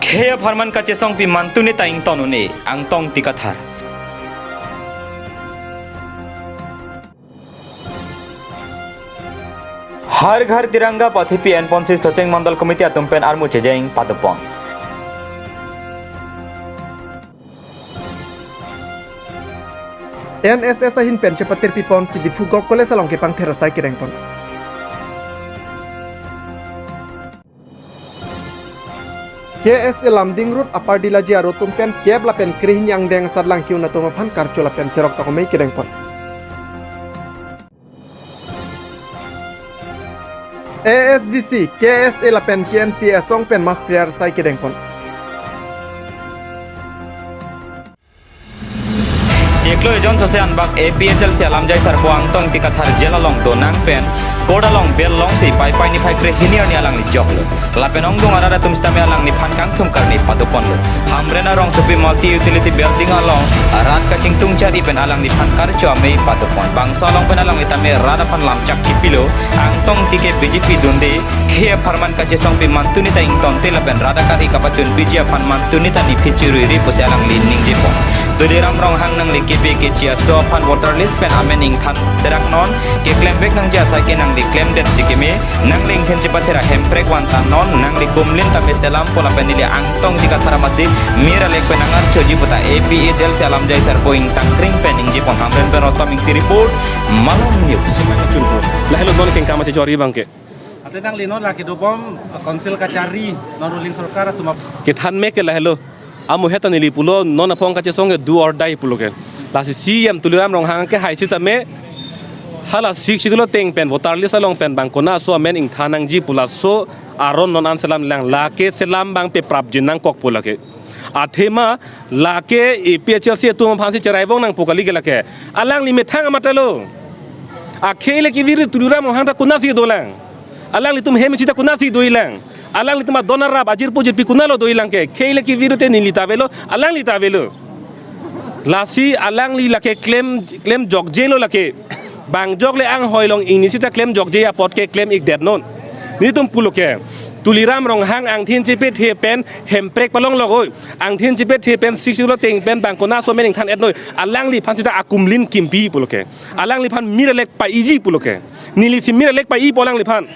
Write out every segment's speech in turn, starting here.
Kaya Farman ka cesong pi mantuni taing tonune ang tong tikathar. हर घर तिरंगा पथिपी एनपॉन्सी सोचेंग मंडल कमिटी अतुम्पेन आर मुचेजेंग पादुपन NSS ahin pen cepatir pipon si di fugok kole salong ke pang terasai kireng pon. KS lamding root apar di laji aro tumpen keb la pen krihin yang deng sarlang kiu na tumapan karcho la pen cerok takomei kireng pon. ASDC KS la pen KMC song pen mas priar sai kireng pon. Jeklo ejon sose anbak APHL si alam jai sarpo angtong tikathar jela long do nang pen koda long bel long si pai pai ni pai kre hiniar ni alang ni joklo lapen ong dong arada tum stame alang ni phan kang thum karni padupon lo hamrena rong sopi multi utility building along arat kaching tung chari pen alang ni phan kar cho mei padupon bangsa long pen alang ni tame rada phan lam chak chipilo angtong tike BJP dunde khia farman ka chesong pi mantuni ta ington te lapen rada kari kapachun BJP phan mantuni ta ni phichuri ri pose alang li ning jepon Tuliram rong hang nang liki beki cia so pan water list pen amening than serak non ke claim back nang jasa ke nang di claim det sikime nang ling ten cepathera hemprek wan tan non nang di kumlin tame selam pola penili angtong jika thara masih mira lek penangar choji puta APHL salam jai sar poing tangkring pening jipon hamren pen rostam ing report malam news chunpo lahelo don king kama chori bangke ate nang linon la ke dopom konsil kacari non ruling sarkar tuma ke than me ke lahelo amu heta nili pulo non apong ka chesong do or die pulo ke lasi CM tuliram rong hang ke hai chita me hala sik chidlo teng pen votar list along pen bang kona so men ing thanang ji pula so aron non an salam lang la ke selam bang pe prap jinang kok pula ke athema la ke APHL se tu phansi charai bong nang pokali ke la ke alang li me thang matalo a khele ki vir tuliram rong hang ta kuna si dolang alang li tum he me chita kuna si doilang alang litma donara bajir pujir pikunalo doilang ke khele ki virute nilita velo alang lita velo lasi alang li lake claim jogjelo lake bang jogle ang hoilong inisita claim jogje ya pot ke claim ik det non ni tum puloke tuliram rong hang ang thin chipet he pen hemprek palong logoi ang thin chipet he pen 60 teng pen bang kona so mening than et noi alang li phansita akumlin kimpi puloke alang li phan miralek pa iji puloke nili si miralek pa i polang li phan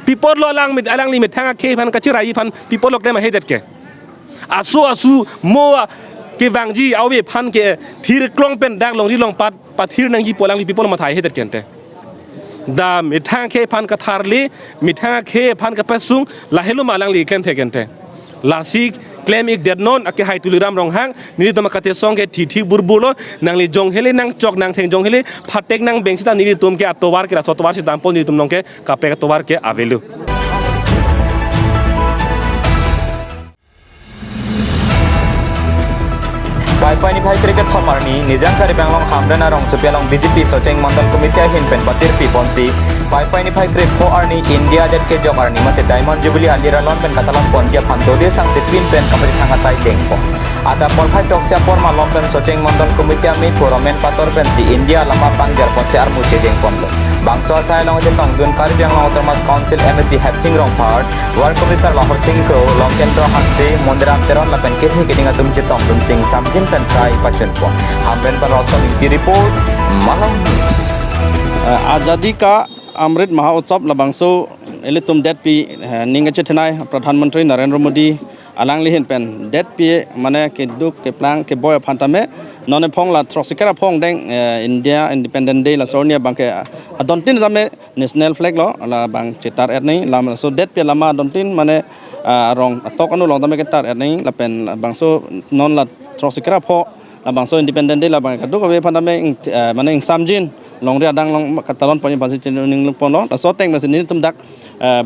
people lo alang limit thanga ke phan kachirai phan people lok dema hedet ke asu mo ke bangji awe phan ke thir klong pen dak long ri long pat thir nang ji polang li people ma thai hedet kente da mithang ke phan ka tharli mithang ke phan ka pasung la helu malang li kente lasik claim ik dead non ake hai tuliram rong hang ni dama kate song ke thi burbulo nang li jong hele nang chok nang theng jong hele phatek nang bengsita ni tum ke atowar ke ratowar si dampol ni tum nong ke kape ka towar ke avelu Pai ni phai cricket thomar ni nijang kari banglong hamrena rong supialong BJP socheng mandal komite hin pen patir pi ponsi pai ni phai cricket ko arni India det ke jog arni mate diamond jubilee alira lon pen katalan ponja pandode sang sipin pen kapari thanga sai tengpo ada pol phai tok sia por malom pen socheng mandal komite mi poromen pator pen si India lama pangjar ponse ar muche jeng ponlo bangso sai long je tong dun kari banglong othermas council MSc hatching rong part war komisar lahor sing kro long kendro hanse mondiram teron la pen ke theke atum je tong dun sing samjin sai pachun po hamren par rostam di report malam news आजादी का अमृत महोत्सव लबांगसो एलितुम that P निंगे चेथनाय प्रधानमंत्री नरेंद्र Modi alang lihin pen det pi mane ke duk ke plang ke boy phantame none phong la trosikara phong deng India Independent Day la sornia bangke adontin jame national flag lo la bang chetar et nei lam so det pi lama adontin mane rong tok anu long tame ke tar et nei la pen bangso non la trosikara pho la bangso Independent Day la bang ka duk be phantame mane ing samjin long ria dang long katalon pani basi ning pono la so teng mesin ni tum dak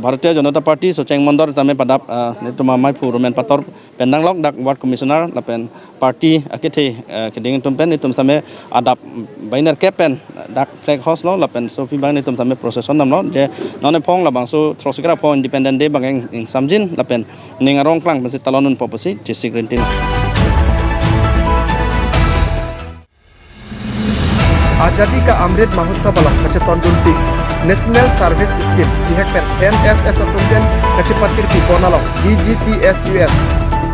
Bharatiya Janata Party socheng mandor tame padap netuma mai pu romen pator pendang lok dak ward commissioner la pen party akithe keding tum pen nitum same adap bainer kepen dak flag house lo la pen so pi bang nitum same procession nam lo je none phong la bang so trosikra po Independent Day bang ing samjin la pen ning arong klang basi talonun popasi district rentin आजादी का अमृत महोत्सव वाला कचतन दुलसी national service scheme जिहेक NSS अतुंजन कचपतिर की कोनालो DGCSUS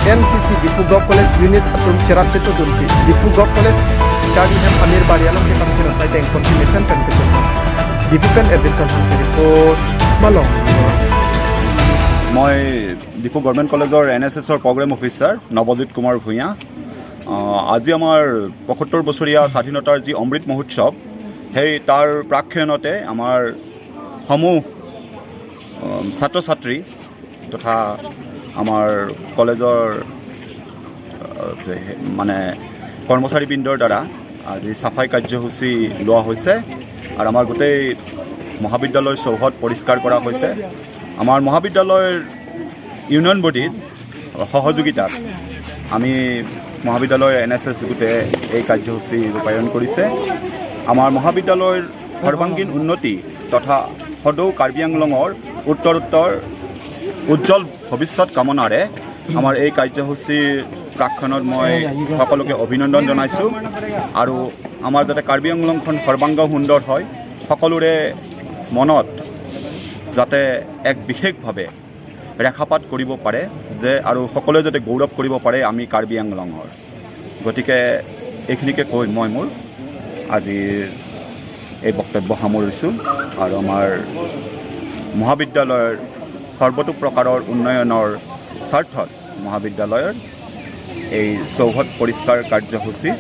NCC Dipugok College Unit atum Cherak Cheto Dunti Dipugok College Kali Hem Amir Barialong kita mungkin sampai dengan confirmation kan betul. Dipukan Edison Hunter report Malong. মই ডিপু গভৰ্ণমেণ্ট কলেজৰ NSSৰ প্ৰগ্ৰেম অফিচাৰ নৱজিত কুমাৰ ভূঞা। আজি আমাৰ ৭৫ বছৰীয়া স্বাধীনতাৰ যি অমৃত মহোৎসৱ সেই তাৰ প্ৰাক্ষণতে আমাৰ সমূহ ছাত্ৰ ছাত্ৰী তথা আমাৰ কলেজৰ মানে কৰ্মচাৰীবৃন্দৰ দ্বাৰা আজি চাফাই কাৰ্যসূচী লোৱা হৈছে আৰু আমাৰ গোটেই মহাবিদ্যালয় চৌহদ পৰিষ্কাৰ কৰা হৈছে। আমাৰ মহাবিদ্যালয়ৰ ইউনিয়ন বডিত সহযোগিতাত আমি মহাবিদ্যালয়ৰ NSS গোটেই এই কাৰ্যসূচী ৰূপায়ণ কৰিছে। আমাৰ মহাবিদ্যালয়ৰ সৰ্বাংগীন উন্নতি তথা সদৌ কাৰ্বি আংলঙৰ উত্তৰ উজ্জ্বল ভৱিষ্যত কামনাৰে আমাৰ এই কাৰ্যসূচীৰ প্ৰাক্ষণত মই সকলোকে অভিনন্দন জনাইছোঁ আৰু আমাৰ যাতে কাৰ্বি আংলংখন সৰ্বাংগ সুন্দৰ হয় সকলোৰে মনত যাতে এক বিশেষভাৱে ৰেখাপাত কৰিব পাৰে যে আৰু সকলোৱে যাতে গৌৰৱ কৰিব পাৰে আমি কাৰ্বি আংলঙৰ। গতিকে এইখিনিকে কৈ মই মোৰ আজিৰ এই বক্তব্য সামৰিছোঁ আৰু আমাৰ মহাবিদ্যালয়ৰ সৰ্বতো প্ৰকাৰৰ উন্নয়নৰ স্বাৰ্থত মহাবিদ্যালয়ৰ এই চৌহদ পৰিষ্কাৰ কাৰ্যসূচী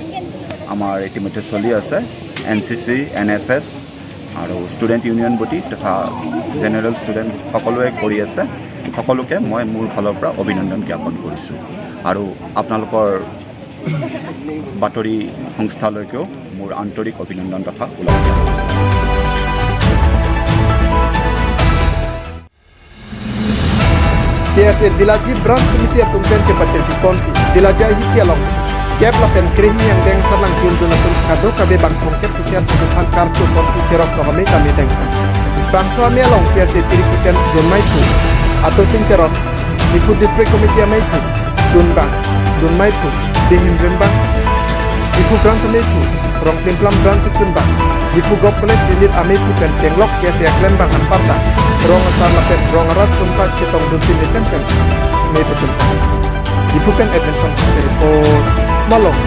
আমাৰ ইতিমধ্যে চলি আছে। NCC, NSS আৰু ষ্টুডেণ্ট ইউনিয়ন বডি তথা জেনেৰেল ষ্টুডেণ্ট সকলোৱে কৰি আছে। সকলোকে মই মোৰ ফালৰ পৰা অভিনন্দন জ্ঞাপন কৰিছোঁ আৰু আপোনালোকৰ বাতৰি সংস্থালৈকেও মোৰ আন্তৰিক অভিনন্দন তথা ওলাই KSA Dilaji Branch Committee atum pen ke patenti konti Dilaja hiki along Kep la pen krimi yang deng sarlang kiun duna tum kado kabe bang kongket kusian tuduhan kartu konti kerok kami kami deng bang suami along KSA tiri kusian dun maitu atau tim kerok Diku District Committee maitu dun maitu dihim bang Diku Branch maitu rong timplam Branch kun bang Diku Gop College Unit amaitu pen tenglok KSA klen bang anparta rong asal lapet rong arat tumpat ketong duntin desempen may betul dibukan Edison report Malong.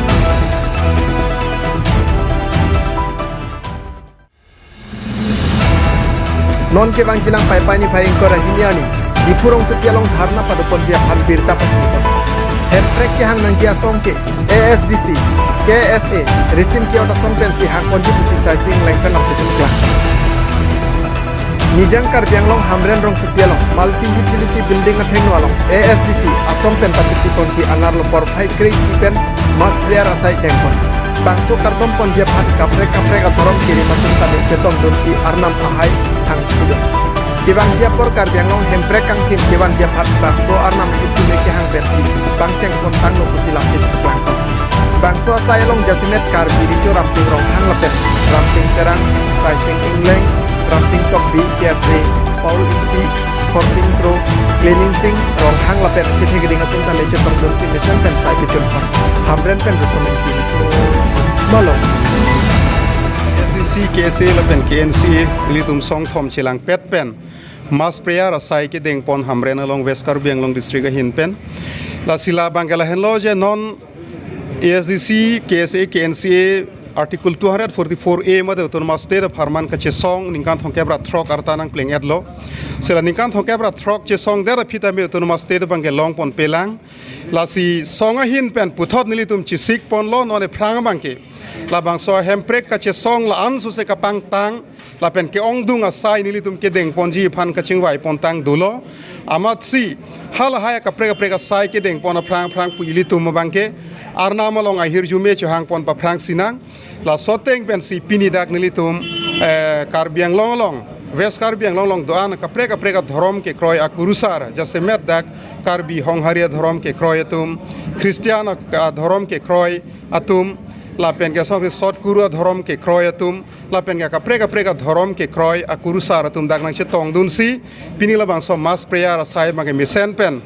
Non ke bang silang pai ni pai ko rahiniani dipurong setialong dharna pada ponjia hampir tapat ni Hemprek ke hang nangjia songke ASDC KSA resim ke oda songpen si hang ponji sizing lengkan of the class Nijang Karbianglong Hamren Rong Setialong Multi Utility Building Athengwalong ASDC Asom Pen Patiti Konti Anar Lopor Pai Kri Pen Mas Priar Asai Jengkon Bangso Karbom Ponjia Pan Kaprek Atorom Kiri Masuk Tabi Ketong Dunti Arnam Ahai Hang Sudo Kibang Japor Karbianglong Hemprek Kang Sim Kibang Japat Bangso Arnam Itu Meki Hang Beti Bangceng Kontang Nukusi Lapit Kelangkong Bangso Asai Long Jasimet Karbi Rico Ramping Rong Hang Lepet Ramping Serang Saising Ingleng Rafting Top B, KSA, Paul Inti, Forting Pro, Cleaning Sing, Rong Hang Lapet, Kitty Getting a Tunta Nature from the Mission and Side Kitchen Fund, Hamren Pen Recommending Malong. SDC, KSA, Lapen, KNCA, Litum Song Tom Chilang Pet Pen, Mas Priya, Rasai Kidding Pon Hamren along West Karbiang Long District Hin Pen, La Sila Bangala Henloja, non SDC, KSA, KNCA, Article 244A made autonomous state of Harman kache song ningkan thong kebra throk artanang pling edlo sela ningkan thong kebra throk che song dera phita me autonomous state bange long pon pelang lasi songa hin pen puthot nilitum chisik pon lo none phrang bangke la bang so hemprek kache song la an su se kapang tang la pen ke ong dung asai nilitum ke deng ponji phan kaching wai pon tang dulo amat si hal haya kapreka sai ke deng pon phrang puilitum bangke arna malong ahir jume chu hang pon pa phrang sinang la soteng pen si pinidak nilitum Karbiang long West Karbiang long doan kapreka dharom ke kroy akurusar jase met dak Karbi hongharia dharom ke kroy atum Kristiana dharom ke kroy atum la pen ke song sot kuru dharom ke kroy atum la pen ke kapreka dharom ke kroy akurusar atum dak nang chetong dunsi pinila bang so Mas Priya Rasai mage misen pen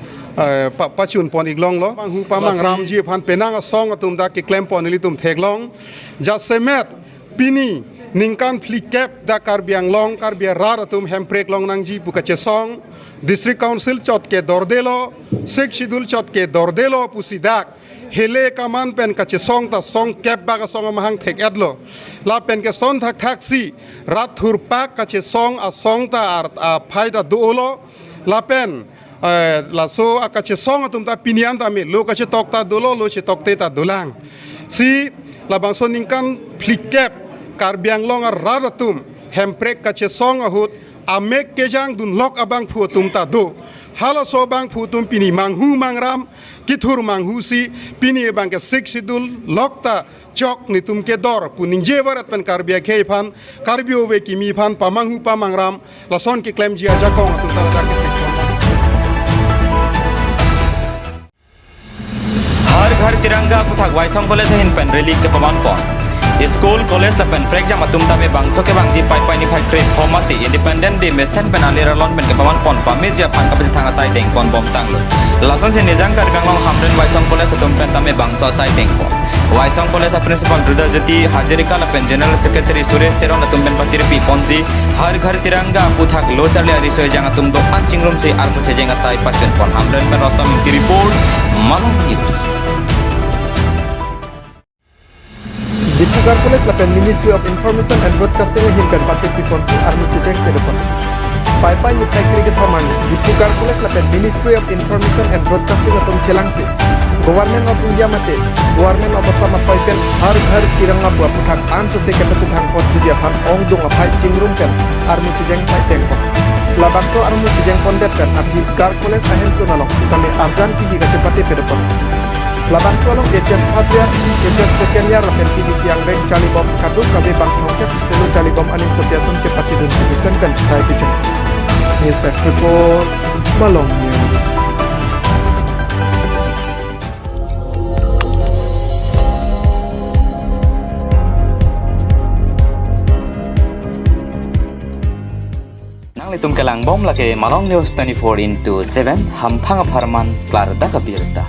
pachun pon iglong lo bang hu pamang ramji phan penang song atum dak ke klem pon nilitum theglong jase met pini ningkan flikep da Karbiang long Karbiang raratum hemprek long nangji buka cesong District Council chot ke dordelo Sek sidul chot ke dordelo pusidak hele kaman pen kache song ta song kep baga song amahang thek adlo la pen ke son thak taksi rat thur pak kache song a song ta ar phaida duolo la pen la so akache song atum ta pinian ta me lo kache tok ta dulo lo che tok te ta dulang si la bang son ningkan flikep karbiang long ar radatum hemprek kache song ahut amek kejang dun lok abang phu tum ta do hala so bang phu tum pini manghu mangram kithur manghu si pini bang ke sik sidul lokta chok ni tum ke dor puning jewarat pen karbia ke phan karbio ve kimi phan pamanghu pamangram lason ke klem jia jakong tum ta dak ke हर घर तिरंगा पुथाक वाइसंग कॉलेज हिन पेन रेली के पमान pawn school college ला pen freak जाम तुम तमे बांगसो के बांगजी पाई पाई नि फाइ क्रे फॉर्माती इंडिपेंडेंट डे मेसन पेन आले रलन पेन के पमान पॉन पामे जे फान का थांगा साइ देंग पॉन बम तांगलो लासन से निजांग कर गांग हमरेन वाइसंग कॉलेज तुम पेन तमे बांगसो साइ देंग पॉन वाइसंग कॉलेज प्रिंसिपल रुदा जति हाजिरिका ला पेन जनरल सेक्रेटरी सुरेश तेरोन तुम पेन पतिर पी पॉन्जी हर घर तिरंगा पुथाक लो चले रिसोय जांगा तुम दो अंचिंग रूम से आर मुझे जेंगा साइ पचन पॉन हमरेन पेन रस्तम की रिपोर्ट मालूम news Dipugar College lapen Ministry of Information and Broadcasting himkan participant tu army cedek telepon. Pai ni teknik forman. Dipugar College lapen Ministry of Information and Broadcasting atum Selangti. Government of India mate. Government of Assam appointed har ghar tiranga buat puthak an tu se ketu thang pot dia phan ong dong apai chingrum kan army cedek pai tempo. Labakto army cedek kondet kan Dipugar College ahen tu nalok kami arjan ki ga tepati telepon. Labang tolong agent Fadlia, agent second year lapen TV yang rank cali bom kaduk kabe bang nongket selu cali bom anin setiasun cepati dun tulisan kan saya bicara. News report Malong News. Nang litum kelang bom lagi Malong News 24/7 hampang aparman klar da kabirta.